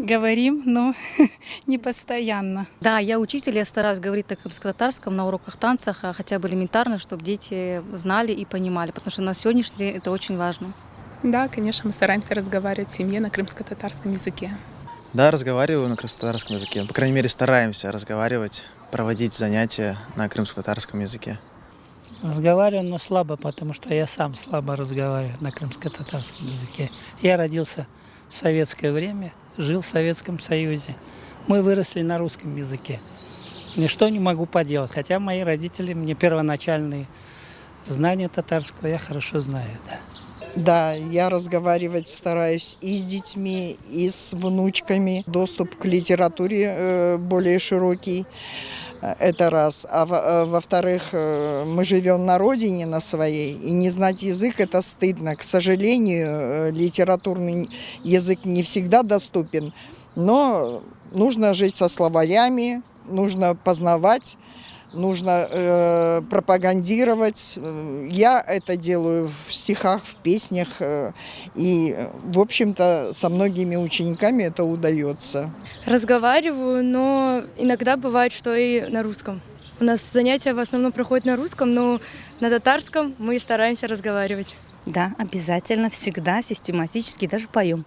Говорим, но не постоянно. Да, я учитель, я стараюсь говорить на крымско-татарском, на уроках танцах, хотя бы элементарно, чтобы дети знали и понимали, потому что на сегодняшний день это очень важно. Да, конечно, мы стараемся разговаривать в семье на крымско-татарском языке. Да, разговариваю на крымско-татарском языке. По крайней мере, стараемся разговаривать, проводить занятия на крымско-татарском языке. Разговариваю, но слабо, потому что я сам слабо разговариваю на крымско-татарском языке. Я родился в советское время, жил в Советском Союзе. Мы выросли на русском языке. Ничто не могу поделать, хотя мои родители, мне первоначальные знания татарского я хорошо знаю. Да. Да, я разговаривать стараюсь и с детьми, и с внучками. Доступ к литературе более широкий. Это раз. А во-вторых, мы живем на родине на своей, и не знать язык – это стыдно. К сожалению, литературный язык не всегда доступен, но нужно жить со словарями, нужно познавать, нужно пропагандировать. Я это делаю в стихах, в песнях, и, в общем-то, со многими учениками это удается. Разговариваю, но иногда бывает, что и на русском. У нас занятия в основном проходят на русском, но на татарском мы стараемся разговаривать. Да, обязательно, всегда, систематически, даже поем.